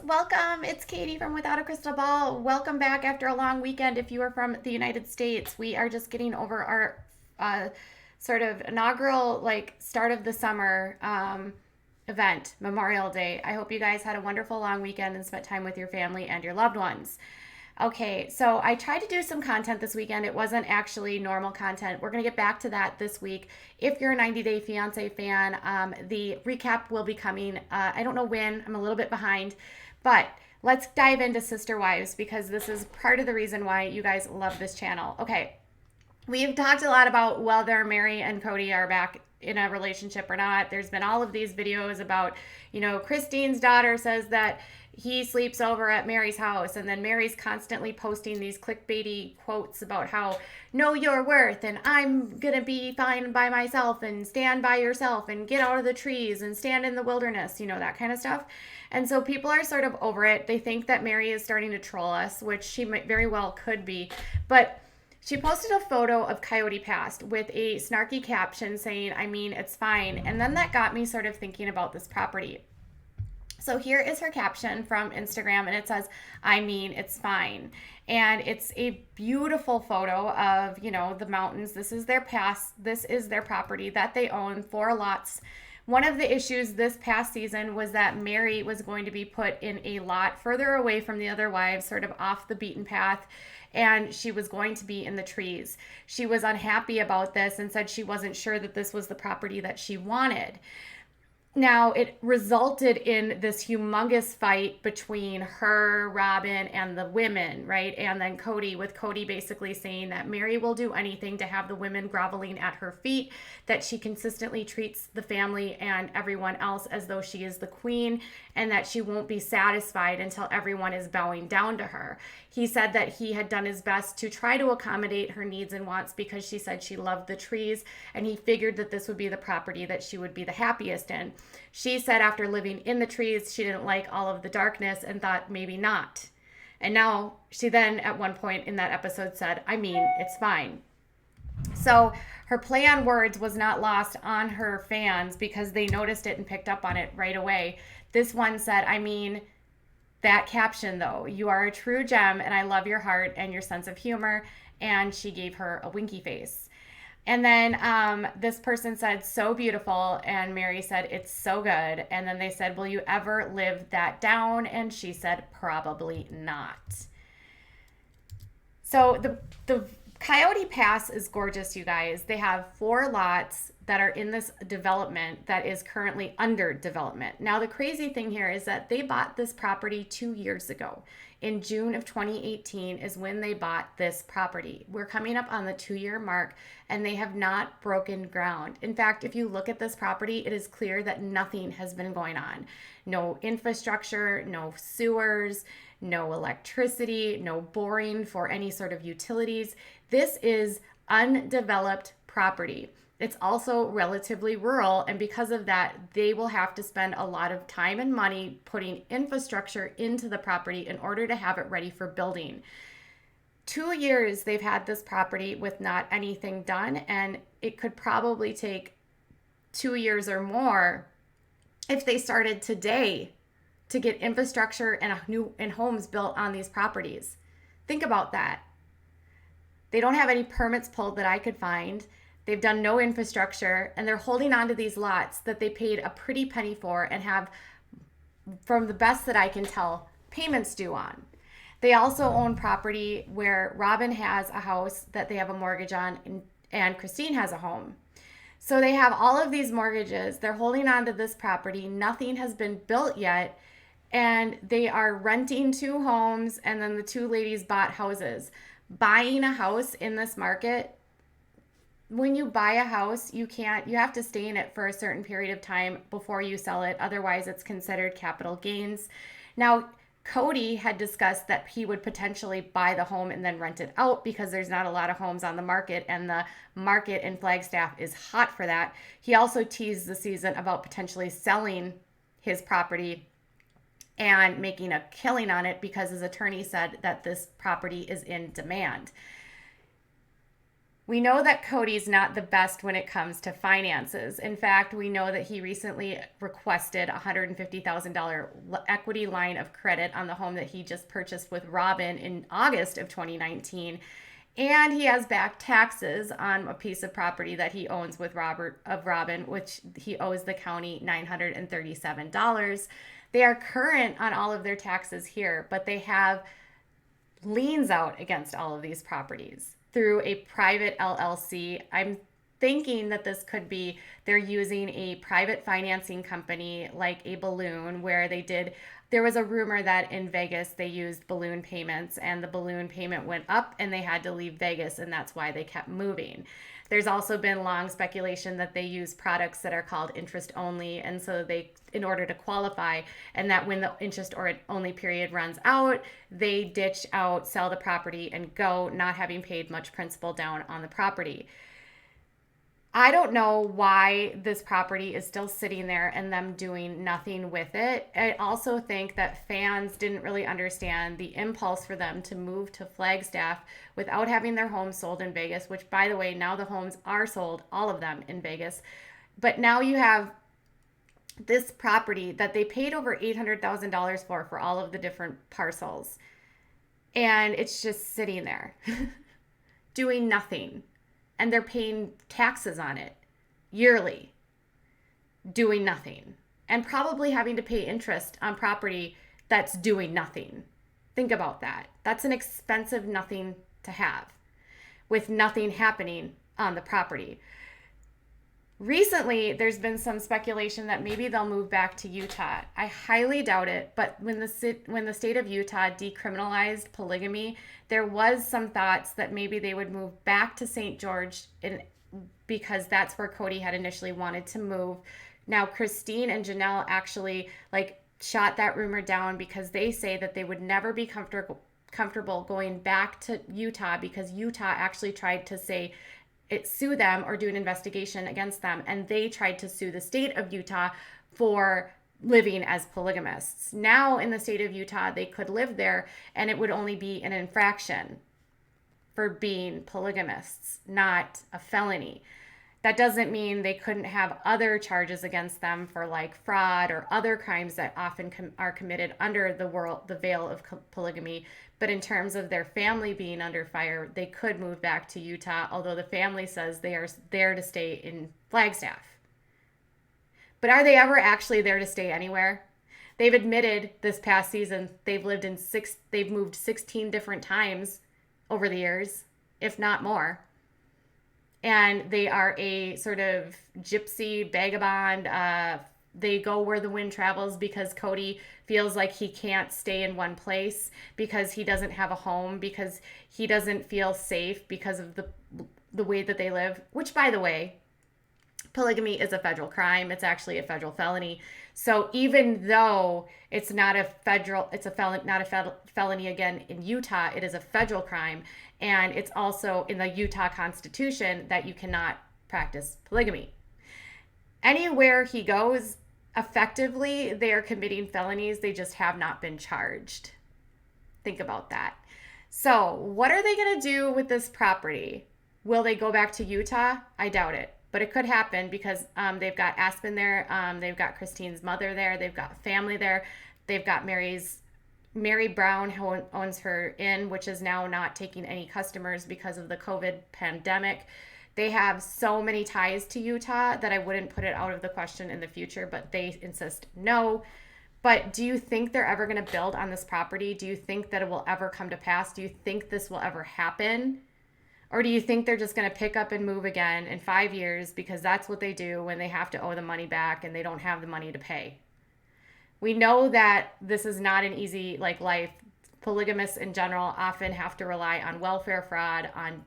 Welcome. It's Katie from Without a Crystal Ball. Welcome back after a long weekend. If you are from the United States, we are just getting over our sort of inaugural start of the summer event, Memorial Day. I hope you guys had a wonderful long weekend and spent time with your family and your loved ones. Okay, so I tried to do some content this weekend. It wasn't actually normal content. We're going to get back to that this week. If you're a 90 Day Fiancé fan, the recap will be coming. I don't know when, I'm a little bit behind, but let's dive into Sister Wives because this is part of the reason why you guys love this channel. Okay, we've talked a lot about whether Meri and Kody are back in a relationship or not. There's been all of these videos about, Christine's daughter says that he sleeps over at Meri's house, and then Meri's constantly posting these clickbaity quotes about how know your worth and I'm gonna be fine by myself and stand by yourself and get out of the trees and stand in the wilderness, that kind of stuff. And so people are sort of over it. They think that Meri is starting to troll us, which she might very well could be, but she posted a photo of Coyote Pass with a snarky caption saying, I mean, it's fine. And then that got me sort of thinking about this property. So here is her caption from Instagram, and it says, I mean, it's fine. And it's a beautiful photo of, the mountains. This is their pass. This is their property that they own, 4 lots. One of the issues this past season was that Meri was going to be put in a lot further away from the other wives, sort of off the beaten path, and she was going to be in the trees. She was unhappy about this and said she wasn't sure that this was the property that she wanted. Now, it resulted in this humongous fight between her, Robin, and the women, right? And then Kody, with Kody basically saying that Meri will do anything to have the women groveling at her feet, that she consistently treats the family and everyone else as though she is the queen, and that she won't be satisfied until everyone is bowing down to her. He said that he had done his best to try to accommodate her needs and wants because she said she loved the trees, and he figured that this would be the property that she would be the happiest in. She said after living in the trees, she didn't like all of the darkness and thought maybe not. And now she then at one point in that episode said, I mean, it's fine. So her play on words was not lost on her fans because they noticed it and picked up on it right away. This one said, I mean, that caption though, you are a true gem and I love your heart and your sense of humor. And she gave her a winky face. And then this person said, so beautiful. And Meri said, it's so good. And then they said, will you ever live that down? And she said, probably not. So the Coyote Pass is gorgeous, you guys. They have 4 lots that are in this development that is currently under development. Now, the crazy thing here is that they bought this property 2 years ago. In June of 2018 is when they bought this property. We're coming up on the 2-year mark and they have not broken ground. In fact, if you look at this property, it is clear that nothing has been going on. No infrastructure, no sewers, no electricity, no boring for any sort of utilities. This is undeveloped property. It's also relatively rural, and because of that, they will have to spend a lot of time and money putting infrastructure into the property in order to have it ready for building. 2 years they've had this property with not anything done, and it could probably take 2 years or more if they started today to get infrastructure and homes built on these properties. Think about that. They don't have any permits pulled that I could find. They've done no infrastructure, and they're holding on to these lots that they paid a pretty penny for and have, from the best that I can tell, payments due on. They also own property where Robin has a house that they have a mortgage on, and Christine has a home. So they have all of these mortgages. They're holding on to this property. Nothing has been built yet, and they are renting 2 homes, and then the 2 ladies bought houses. Buying a house in this market, when you buy a house, you have to stay in it for a certain period of time before you sell it. Otherwise, it's considered capital gains. Now, Kody had discussed that he would potentially buy the home and then rent it out because there's not a lot of homes on the market, and the market in Flagstaff is hot for that. He also teased the season about potentially selling his property and making a killing on it because his attorney said that this property is in demand. We know that Kody's not the best when it comes to finances. In fact, we know that he recently requested a $150,000 equity line of credit on the home that he just purchased with Robin in August of 2019. And he has back taxes on a piece of property that he owns with Robin, which he owes the county $937. They are current on all of their taxes here, but they have liens out against all of these properties through a private LLC. I'm thinking that this could be they're using a private financing company like a balloon where there was a rumor that in Vegas they used balloon payments and the balloon payment went up and they had to leave Vegas and that's why they kept moving. There's also been long speculation that they use products that are called interest only, and so they, in order to qualify, and that when the interest or only period runs out, they ditch out, sell the property, and go, not having paid much principal down on the property. I don't know why this property is still sitting there and them doing nothing with it. I also think that fans didn't really understand the impulse for them to move to Flagstaff without having their homes sold in Vegas, which, by the way, now the homes are sold, all of them in Vegas. But now you have this property that they paid over $800,000 for all of the different parcels. And it's just sitting there doing nothing. And they're paying taxes on it yearly, doing nothing, and probably having to pay interest on property that's doing nothing. Think about that. That's an expensive nothing to have with nothing happening on the property. Recently, there's been some speculation that maybe they'll move back to Utah. I highly doubt it, but when the state of Utah decriminalized polygamy, there was some thoughts that maybe they would move back to St. George because that's where Kody had initially wanted to move. Now, Christine and Janelle actually shot that rumor down because they say that they would never be comfortable going back to Utah because Utah actually tried to sue them or do an investigation against them, and they tried to sue the state of Utah for living as polygamists. Now in the state of Utah, they could live there and it would only be an infraction for being polygamists, not a felony. That doesn't mean they couldn't have other charges against them for fraud or other crimes that often are committed under the veil of polygamy. But in terms of their family being under fire, they could move back to Utah, although the family says they are there to stay in Flagstaff. But are they ever actually there to stay anywhere? They've admitted this past season they've moved 16 different times over the years, if not more. And they are a sort of gypsy vagabond. They go where the wind travels because Kody feels like he can't stay in one place because he doesn't have a home, because he doesn't feel safe because of the way that they live, which, by the way, polygamy is a federal crime. It's actually a federal felony. So even though it's not a felony again in Utah, it is a federal crime. And it's also in the Utah Constitution that you cannot practice polygamy. Anywhere he goes, effectively, they are committing felonies. They just have not been charged. Think about that. So what are they going to do with this property? Will they go back to Utah? I doubt it. But it could happen because they've got Aspen there. They've got Christine's mother there. They've got family there. They've got Meri Brown, who owns her inn, which is now not taking any customers because of the COVID pandemic. They have so many ties to Utah that I wouldn't put it out of the question in the future, but they insist no. But do you think they're ever going to build on this property? Do you think that it will ever come to pass? Do you think this will ever happen? Or do you think they're just going to pick up and move again in 5 years because that's what they do when they have to owe the money back and they don't have the money to pay? We know that this is not an easy life. Polygamists in general often have to rely on welfare fraud, on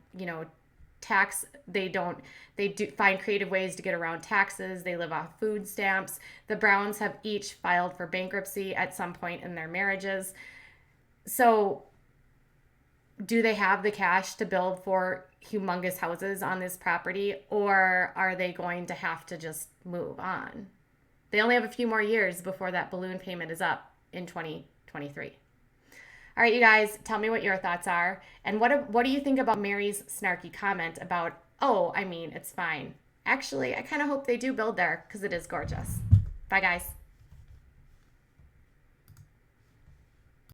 tax. They do find creative ways to get around taxes. They live off food stamps. The Browns have each filed for bankruptcy at some point in their marriages. So do they have the cash to build 4 humongous houses on this property, or are they going to have to just move on? They only have a few more years before that balloon payment is up in 2023. All right, you guys, tell me what your thoughts are. And what do you think about Mary's snarky comment about, oh, I mean, it's fine. Actually, I kind of hope they do build there because it is gorgeous. Bye, guys.